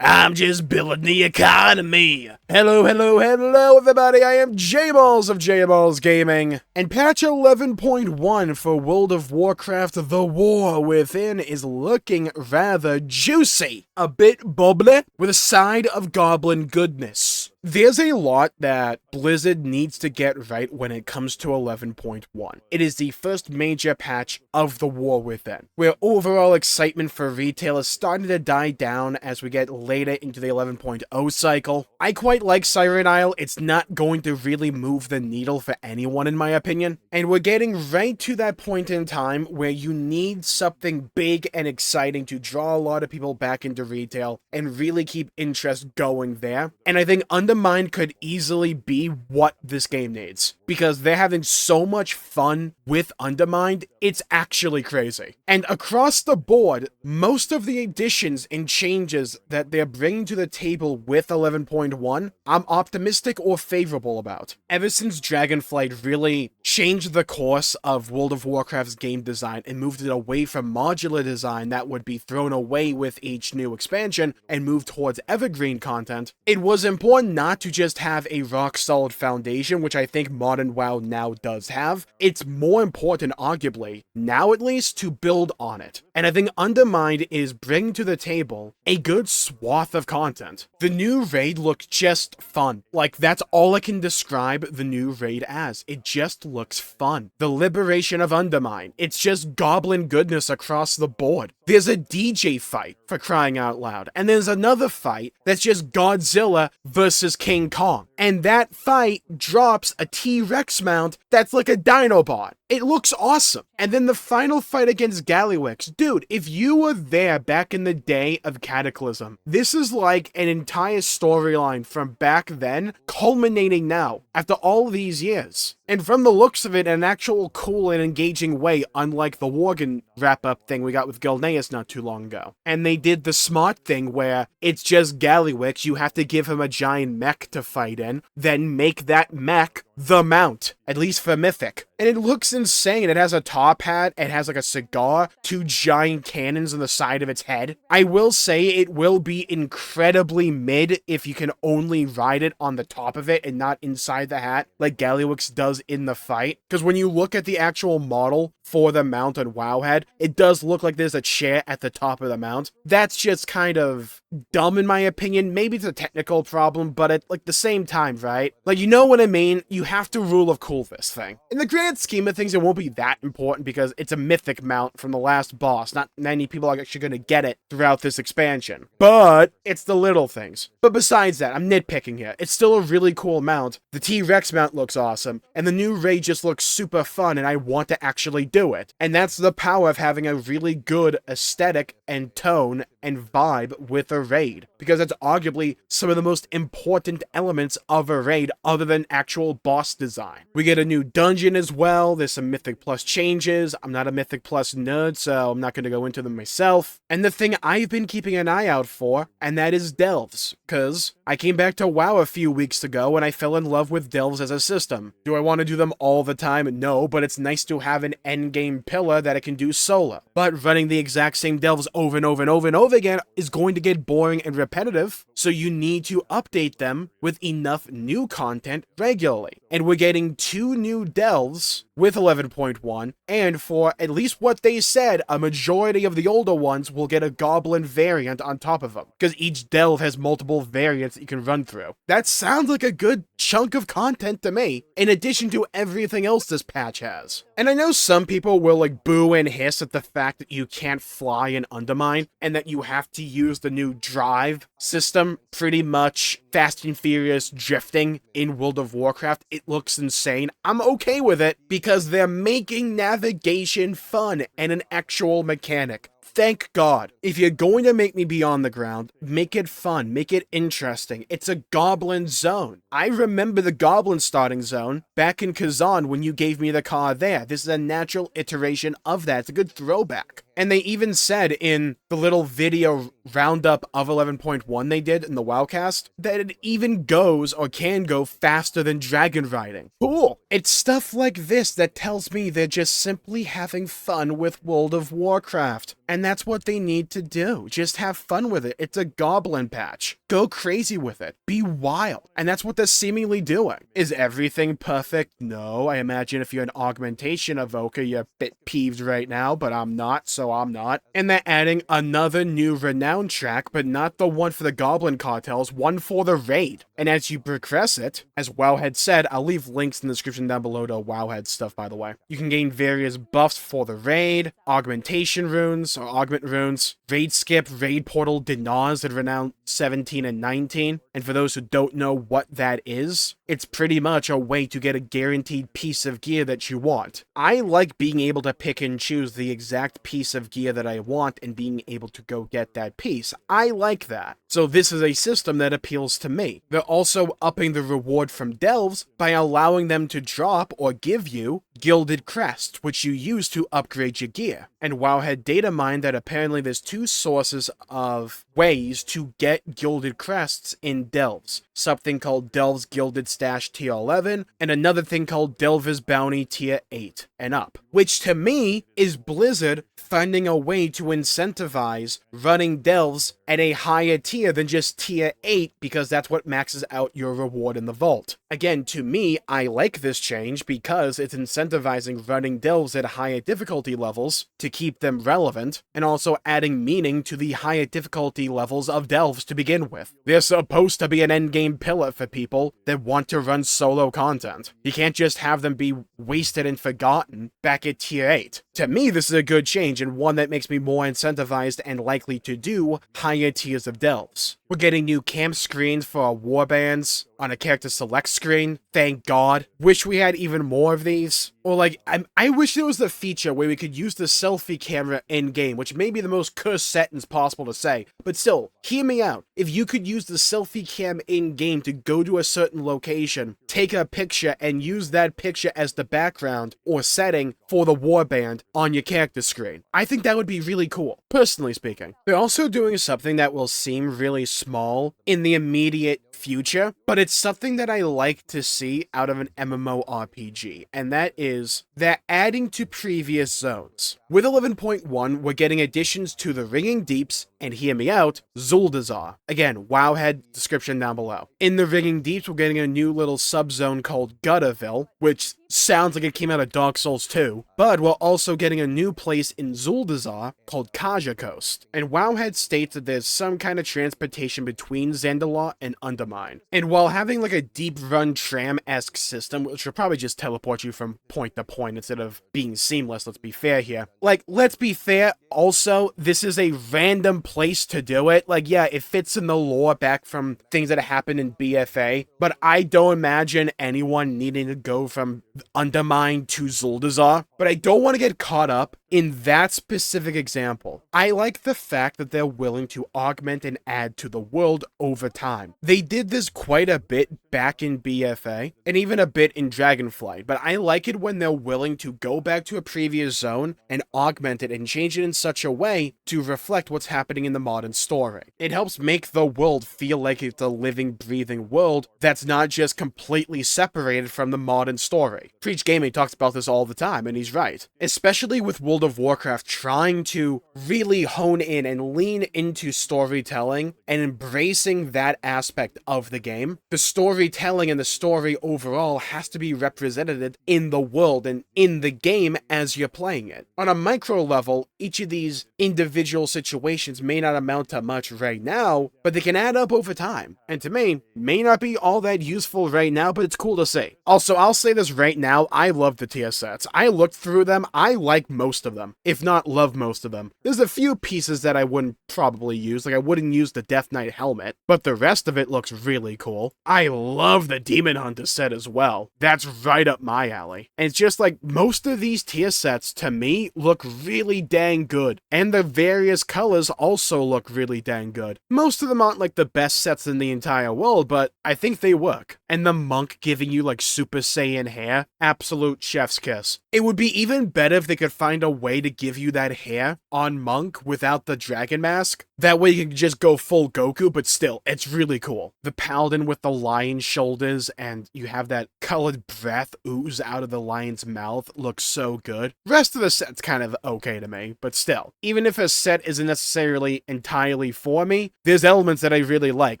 I'm just building the economy. Hello, everybody. I am Jmulls of Jmulls Gaming. And patch 11.1 for World of Warcraft The War Within is looking rather juicy. A bit bubbly with a side of goblin goodness. There's a lot that Blizzard needs to get right when it comes to 11.1. It is the first major patch of The War Within, where overall excitement for retail is starting to die down as we get later into the 11.0 cycle. I quite like Siren Isle. It's not going to really move the needle for anyone in my opinion. And we're getting right to that point in time where you need something big and exciting to draw a lot of people back into retail and really keep interest going there. And I think Undermined could easily be what this game needs, because they're having so much fun with Undermined, it's actually crazy. And across the board, most of the additions and changes that they're bringing to the table with 11.1, I'm optimistic or favorable about. Ever since Dragonflight really changed the course of World of Warcraft's game design and moved it away from modular design that would be thrown away with each new expansion and moved towards evergreen content, it was important not to just have a rock-solid foundation, which I think modern WoW now does have. It's more important, arguably, now at least, to build on it. And I think Undermined is bringing to the table a good swath of content. The new raid looks just fun. Like, that's all I can describe the new raid as. It just looks fun. The liberation of Undermined. It's just goblin goodness across the board. There's a DJ fight, for crying out loud. And there's another fight that's just Godzilla versus King Kong. And that fight drops a T-Rex mount that's like a Dinobot. It looks awesome. And then the final fight against Gallywix. Dude, if you were there back in the day of Cataclysm, this is like an entire storyline from back then, culminating now, after all these years. And from the looks of it, an actual cool and engaging way, unlike the Worgen wrap-up thing we got with Gilneas not too long ago. And they did the smart thing where it's just Gallywix, you have to give him a giant mech to fight in, then make that mech the mount, at least for Mythic. And it looks insane. It has a top hat, it has like a cigar, two giant cannons on the side of its head. I will say it will be incredibly mid if you can only ride it on the top of it and not inside the hat, like Gallywix does in the fight. Because when you look at the actual model for the mount on Wowhead, it does look like there's a chair at the top of the mount. That's just kind of dumb in my opinion. Maybe it's a technical problem, but at like the same time, right? Like, you know what I mean? You have to rule of cool this thing. In the grand scheme of things, it won't be that important because it's a mythic mount from the last boss. Not many people are actually going to get it throughout this expansion. But it's the little things. But besides that, I'm nitpicking here. It's still a really cool mount. The T-Rex mount looks awesome. And the new raid just looks super fun and I want to actually do it. And that's the power of having a really good aesthetic and tone and vibe with a raid, because it's arguably some of the most important elements of a raid other than actual boss design. We get a new dungeon as well. There's some Mythic Plus changes. I'm not a Mythic Plus nerd, so I'm not going to go into them myself. And the thing I've been keeping an eye out for, and that is delves, because I came back to WoW a few weeks ago and I fell in love with delves as a system. Do I want to do them all the time? No, but it's nice to have an endgame pillar that it can do solo. But running the exact same delves over and over and over and over again is going to get boring and repetitive, so you need to update them with enough new content regularly. And we're getting 2 new delves with 11.1, and for at least what they said, a majority of the older ones will get a goblin variant on top of them, because each delve has multiple variants that you can run through. That sounds like a good chunk of content to me, in addition to everything else this patch has. And I know some people will like boo and hiss at the fact that you can't fly in Undermined, and that you have to use the new drive system, pretty much Fast and Furious drifting in World of Warcraft. It looks insane. I'm okay with it because they're making navigation fun and an actual mechanic. Thank God. If you're going to make me be on the ground, make it fun, make it interesting. It's a goblin zone. I remember the goblin starting zone back in Kazan when you gave me the car there. This is a natural iteration of that. It's a good throwback. And they even said in the little video roundup of 11.1 they did in the Wowcast that it even goes or can go faster than dragon riding. Cool. It's stuff like this that tells me they're just simply having fun with World of Warcraft. And that's what they need to do. Just have fun with it. It's a goblin patch. Go crazy with it. Be wild. And that's what they're seemingly doing. Is everything perfect? No. I imagine if you're an augmentation evoker, you're a bit peeved right now, but I'm not, so I'm not. And they're adding another new Renown track, but not the one for the goblin cartels, one for the raid. And as you progress it, as Wowhead said, I'll leave links in the description down below to Wowhead stuff, by the way. You can gain various buffs for the raid, augmentation runes, or augment runes, raid skip, raid portal, Dinars in Renown 17 and 19. And for those who don't know what that is, it's pretty much a way to get a guaranteed piece of gear that you want. I like being able to pick and choose the exact piece of gear that I want and being able to go get that piece. I like that. So this is a system that appeals to me. They're also upping the reward from delves by allowing them to drop or give you gilded crests, which you use to upgrade your gear. And Wowhead datamined that apparently there's two sources of ways to get gilded crests in delves. Something called Delve's Gilded Stash Tier 11, and another thing called Delver's Bounty Tier 8 and up. Which to me is Blizzard finding a way to incentivize running delves at a higher tier than just tier 8 because that's what maxes out your reward in the vault. Again, to me, I like this change because it's incentivizing running delves at higher difficulty levels to keep them relevant, and also adding meaning to the higher difficulty levels of delves to begin with. They're supposed to be an endgame pillar for people that want to run solo content. You can't just have them be wasted and forgotten back at tier 8. To me, this is a good change and one that makes me more incentivized and likely to do higher tiers of delves. We're getting new camp screens for our warbands on a character select screen. Thank God. Wish we had even more of these. Or like, I wish there was the feature where we could use the selfie camera in-game, which may be the most cursed sentence possible to say. But still, hear me out. If you could use the selfie cam in-game to go to a certain location, take a picture, and use that picture as the background or setting for the warband on your character screen, I think that would be really cool, personally speaking. They're also doing something that will seem really small in the immediate future, but it's something that I like to see out of an MMORPG, and that is they're adding to previous zones. With 11.1, we're getting additions to the Ringing Deeps, and hear me out, Zuldazar. Again, Wowhead description down below. In the Ringing Deeps, we're getting a new little subzone called Gutterville, which sounds like it came out of Dark Souls 2, but we're also getting a new place in Zuldazar called Kaja Coast. And Wowhead states that there's some kind of transportation between Zandalot and Undermined. And while having like a deep run tram-esque system, which will probably just teleport you from point to point instead of being seamless, let's be fair here. Like, let's be fair, also, this is a random place to do it. Like, yeah, it fits in the lore back from things that happened in BFA, but I don't imagine anyone needing to go from Undermined to Zuldazar. But I don't want to get caught up in that specific example. I like the fact that they're willing to augment and add to the world over time. They did this quite a bit back in BFA, and even a bit in Dragonflight, but I like it when they're willing to go back to a previous zone and augment it and change it in such a way to reflect what's happening in the modern story. It helps make the world feel like it's a living, breathing world that's not just completely separated from the modern story. Preach Gaming talks about this all the time, and he's right. Especially with World of Warcraft trying to really hone in and lean into storytelling and embracing that aspect of the game. The storytelling and the story overall has to be represented in the world and in the game as you're playing it. On a micro level, each of these individual situations may not amount to much right now, but they can add up over time. And to me, may not be all that useful right now, but it's cool to see. Also, I'll say this right now, I love the tier sets. I looked through them, I like most of them, if not love most of them. There's a few pieces that I wouldn't probably use, like I wouldn't use the Death Knight helmet, but the rest of it looks really cool. I love the Demon Hunter set as well. That's right up my alley. And it's just like, most of these tier sets, to me, look really dang good. And the various colors also look really dang good. Most of them aren't like the best sets in the entire world, but I think they work. and the monk giving you like Super Saiyan hair, absolute chef's kiss. It would be even better if they could find a way to give you that hair on monk without the dragon mask. That way you can just go full Goku, but still, it's really cool. The paladin with the lion shoulders and you have that colored breath ooze out of the lion's mouth looks so good. Rest of the set's kind of okay to me, but still, even if a set isn't necessarily entirely for me, there's elements that I really like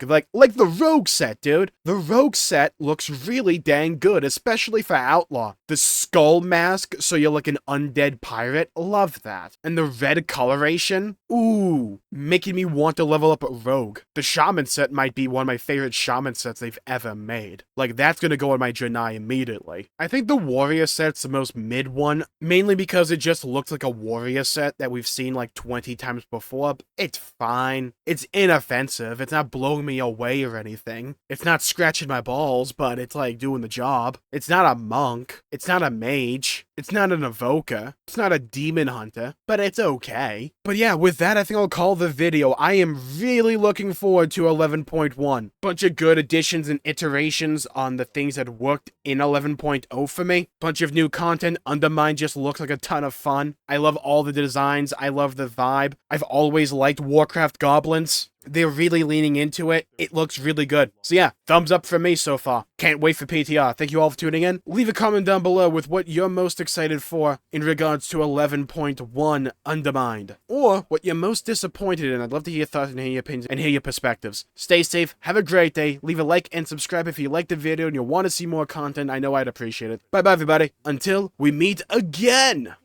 the rogue set, dude. The rogue set looks really dang good, especially for outlaw. The skull mask, so you're like an undead pirate, love that. And the red coloration, ooh, making me want to level up rogue. The shaman set might be one of my favorite shaman sets they've ever made. Like, that's gonna go in my Janai immediately. I think the warrior set's the most mid one, mainly because it just looks like a warrior set that we've seen like 20 times before. It's fine. It's inoffensive. It's not blowing me away or anything. It's not scratching my balls, but it's like doing the job. It's not a monk. It's not a mage. It's not an evoker. It's not a demon hunter, but it's okay. But yeah, with that, I think I'll call the video. I am really looking forward to 11.1. Bunch of good additions and iterations on the things that worked in 11.0 for me. Bunch of new content. Undermined just looks like a ton of fun. I love all the designs. I love the vibe. I've always liked Warcraft goblins. They're really leaning into it. It looks really good. So yeah, thumbs up from me so far. Can't wait for PTR. Thank you all for tuning in. Leave a comment down below with what you're most excited for in regards to 11.1 Undermined. Or what you're most disappointed in. I'd love to hear your thoughts and hear your opinions and hear your perspectives. Stay safe. Have a great day. Leave a like and subscribe if you liked the video and you want to see more content. I know I'd appreciate it. Bye bye everybody. Until we meet again.